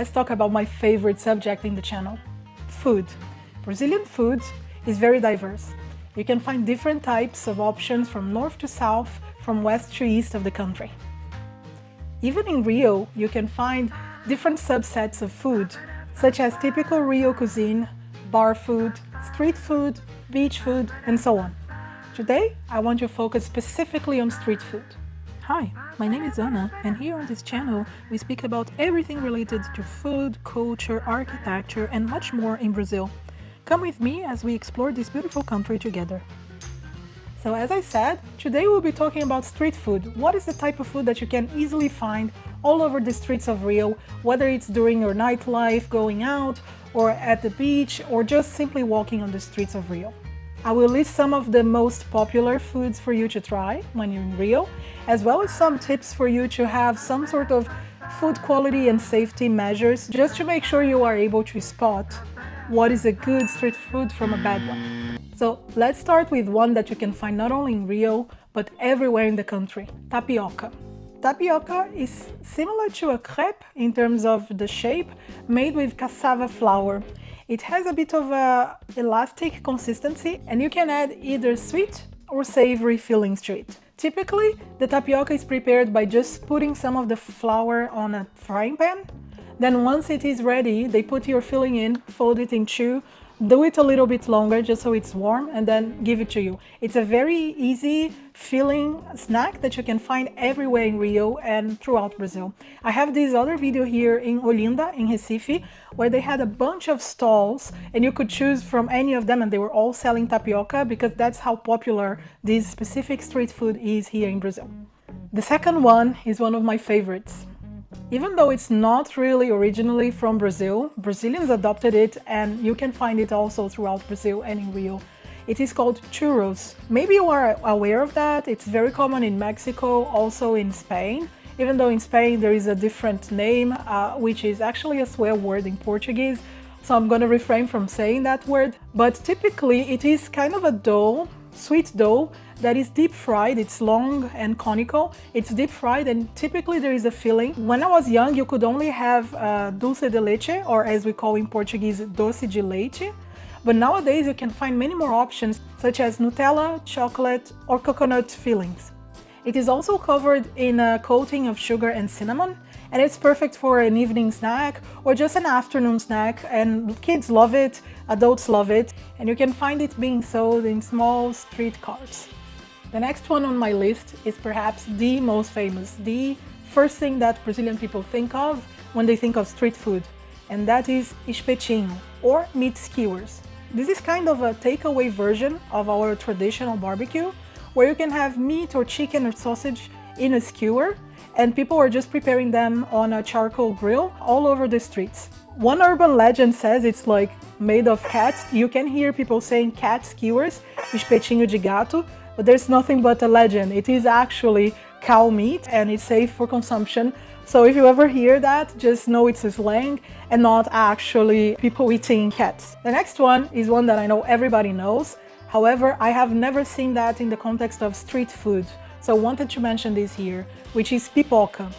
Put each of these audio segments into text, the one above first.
let's talk about my favorite subject in the channel, food. Brazilian food is very diverse. You can find different types of options from north to south, from west to east of the country. Even in Rio, you can find different subsets of food, such as typical Rio cuisine, bar food, street food, beach food, and so on. Today, I want to focus specifically on street food. Hi, my name is Anna, and here on this channel, we speak about everything related to food, culture, architecture, and much more in Brazil. Come with me as we explore this beautiful country together. So as I said, today we'll be talking about street food. What is the type of food that you can easily find all over the streets of Rio, whether it's during your nightlife, going out, or at the beach, or just simply walking on the streets of Rio. I will list some of the most popular foods for you to try when you're in Rio, as well as some tips for you to have some sort of food quality and safety measures, just to make sure you are able to spot what is a good street food from a bad one. So let's start with one that you can find not only in Rio, but everywhere in the country, tapioca. Tapioca is similar to a crepe in terms of the shape, made with cassava flour. It has a bit of a elastic consistency, and you can add either sweet or savory fillings to it. Typically, the tapioca is prepared by just putting some of the flour on a frying pan. Then once it is ready, they put your filling in, fold it in two, do it a little bit longer just so it's warm, and then give it to you. It's a very easy filling snack that you can find everywhere in Rio and throughout Brazil. I have this other video here in Olinda, in Recife, where they had a bunch of stalls and you could choose from any of them, and they were all selling tapioca because that's how popular this specific street food is here in Brazil. The second one is one of my favorites. Even though it's not really originally from Brazil, Brazilians adopted it, and you can find it also throughout Brazil and in Rio. It is called Churos. Maybe you are aware of that. It's very common in Mexico, also in Spain, even though in Spain there is a different name, which is actually a swear word in Portuguese. So I'm going to refrain from saying that word. But typically it is kind of a dough, sweet dough, that is deep fried. It's long and conical. It's deep fried, and typically there is a filling. When I was young, you could only have dulce de leche, or as we call in Portuguese, doce de leite. But nowadays you can find many more options, such as Nutella, chocolate, or coconut fillings. It is also covered in a coating of sugar and cinnamon, and it's perfect for an evening snack or just an afternoon snack, and kids love it, adults love it, and you can find it being sold in small street carts. The next one on my list is perhaps the most famous, the first thing that Brazilian people think of when they think of street food, and that is espetinho, or meat skewers. This is kind of a takeaway version of our traditional barbecue, where you can have meat or chicken or sausage in a skewer, and people are just preparing them on a charcoal grill all over the streets. One urban legend says it's like made of cats. You can hear people saying cat skewers, espetinho de gato, but there's nothing but a legend. It is actually cow meat, and it's safe for consumption. So if you ever hear that, just know it's a slang and not actually people eating cats. The next one is one that I know everybody knows. However, I have never seen that in the context of street food. So I wanted to mention this here, which is pipoca,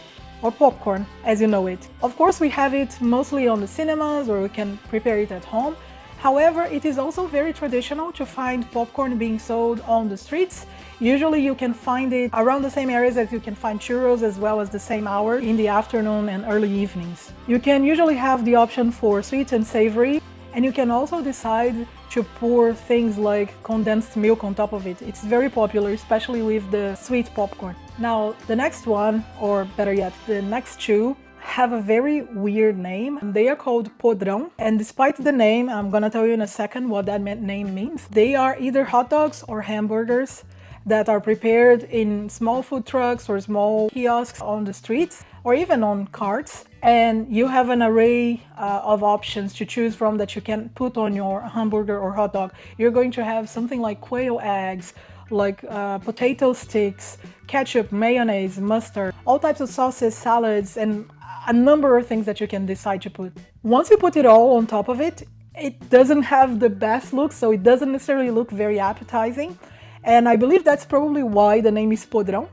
or popcorn, as you know it. Of course, we have it mostly on the cinemas, or we can prepare it at home. However, it is also very traditional to find popcorn being sold on the streets. Usually you can find it around the same areas as you can find churros, as well as the same hour in the afternoon and early evenings. You can usually have the option for sweet and savory, and you can also decide to pour things like condensed milk on top of it. It's very popular, especially with the sweet popcorn. Now, the next one, or better yet, the next two, have a very weird name. They are called podrão, and despite the name, I'm gonna tell you in a second what that name means. They are either hot dogs or hamburgers that are prepared in small food trucks or small kiosks on the streets, or even on carts, and you have an array of options to choose from that you can put on your hamburger or hot dog. You're going to have something like quail eggs, like potato sticks, ketchup, mayonnaise, mustard, all types of sauces, salads, and a number of things that you can decide to put. Once you put it all on top of it, it doesn't have the best look, so it doesn't necessarily look very appetizing. And I believe that's probably why the name is podrão.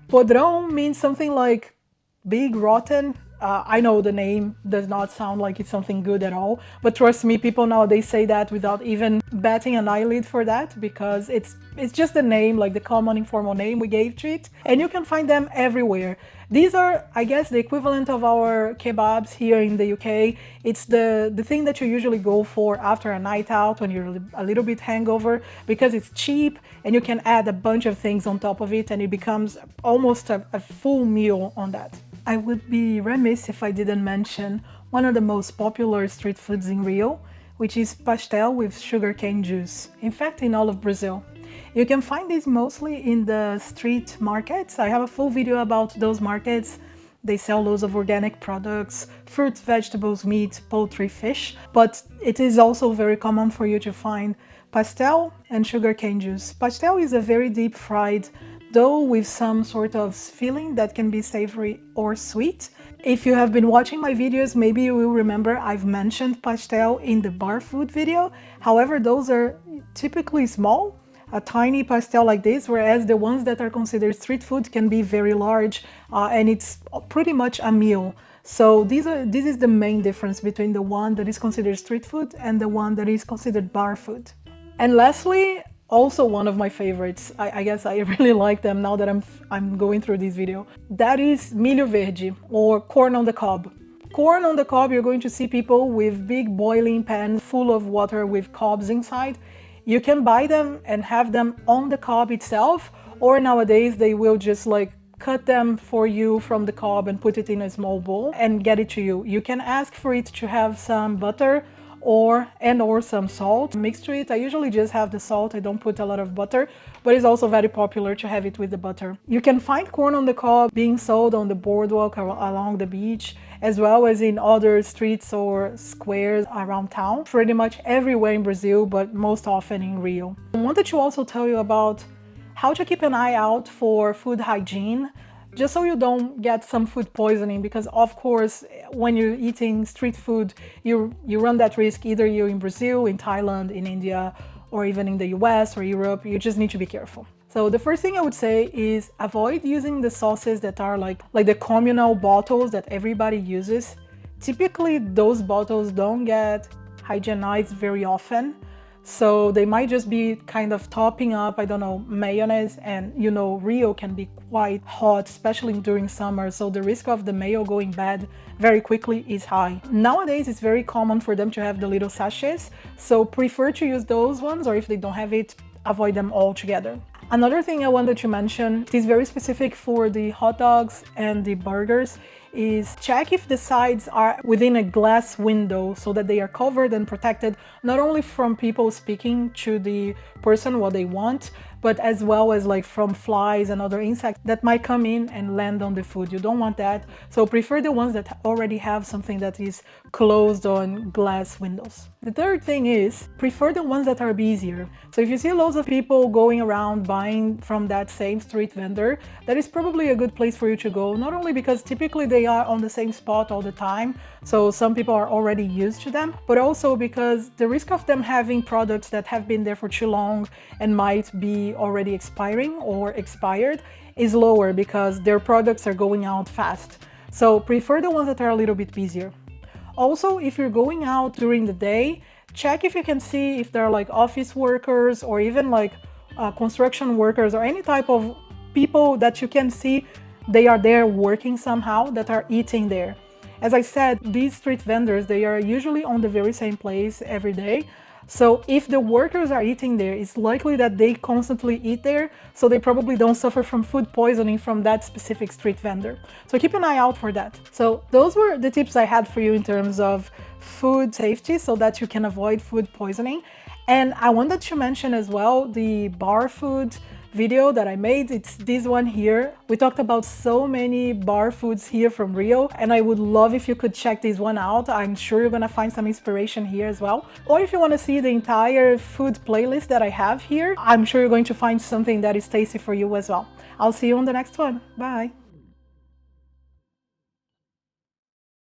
Podrão means something like big, rotten, I know the name does not sound like it's something good at all, but trust me, people nowadays say that without even batting an eyelid for that, because it's just the name, like the common informal name we gave to it, and you can find them everywhere. These are, I guess, the equivalent of our kebabs here in the UK. It's the thing that you usually go for after a night out when you're a little bit hangover, because it's cheap and you can add a bunch of things on top of it and it becomes almost a full meal on that. I would be remiss if I didn't mention one of the most popular street foods in Rio, which is pastel with sugarcane juice. In fact, in all of Brazil. You can find these mostly in the street markets. I have a full video about those markets. They sell loads of organic products, fruits, vegetables, meat, poultry, fish. But it is also very common for you to find pastel and sugarcane juice. Pastel is a very deep fried dough with some sort of filling that can be savory or sweet. If you have been watching my videos, maybe you will remember I've mentioned pastel in the bar food video. However, those are typically small, a tiny pastel like this, whereas the ones that are considered street food can be very large, and it's pretty much a meal. So this is the main difference between the one that is considered street food and the one that is considered bar food. And lastly, also one of my favorites, I guess I really like them now that I'm going through this video, that is milho verde, or corn on the cob. Corn on the cob, you're going to see people with big boiling pans full of water with cobs inside. You can buy them and have them on the cob itself, or nowadays they will just like cut them for you from the cob and put it in a small bowl and get it to you. You can ask for it to have some butter or some salt mixed to it. I usually just have the salt, I don't put a lot of butter, but it's also very popular to have it with the butter. You can find corn on the cob being sold on the boardwalk along the beach, as well as in other streets or squares around town, pretty much everywhere in Brazil, but most often in Rio. I wanted to also tell you about how to keep an eye out for food hygiene, just so you don't get some food poisoning, because of course when you're eating street food you run that risk, either you're in Brazil, in Thailand, in India, or even in the US or Europe. You just need to be careful. So the first thing I would say is avoid using the sauces that are like the communal bottles that everybody uses. Typically those bottles don't get hygienized very often. So they might just be kind of topping up, I don't know, mayonnaise, and you know, Rio can be quite hot, especially during summer, so the risk of the mayo going bad very quickly is high. Nowadays, it's very common for them to have the little sachets, so prefer to use those ones, or if they don't have it, avoid them altogether. Another thing I wanted to mention, it is very specific for the hot dogs and the burgers, is check if the sides are within a glass window so that they are covered and protected, not only from people speaking to the person what they want, but as well as like from flies and other insects that might come in and land on the food. You don't want that, so prefer the ones that already have something that is closed on glass windows. The third thing is prefer the ones that are busier. So if you see loads of people going around buying from that same street vendor, that is probably a good place for you to go, not only because typically they are on the same spot all the time, so some people are already used to them, but also because the risk of them having products that have been there for too long and might be already expiring or expired is lower, because their products are going out fast. So prefer the ones that are a little bit busier. Also, if you're going out during the day, check if you can see if there are like office workers or even like construction workers or any type of people that you can see they are there working somehow, that are eating there. As I said, these street vendors, they are usually on the very same place every day. So if the workers are eating there, it's likely that they constantly eat there, so they probably don't suffer from food poisoning from that specific street vendor. So keep an eye out for that. So those were the tips I had for you in terms of food safety so that you can avoid food poisoning. And I wanted to mention as well the bar food video that I made. It's this one here. We talked about so many bar foods here from Rio, and I would love if you could check this one out. I'm sure you're gonna find some inspiration here as well. Or if you want to see the entire food playlist that I have here, I'm sure you're going to find something that is tasty for you as well. I'll see you on the next one. Bye!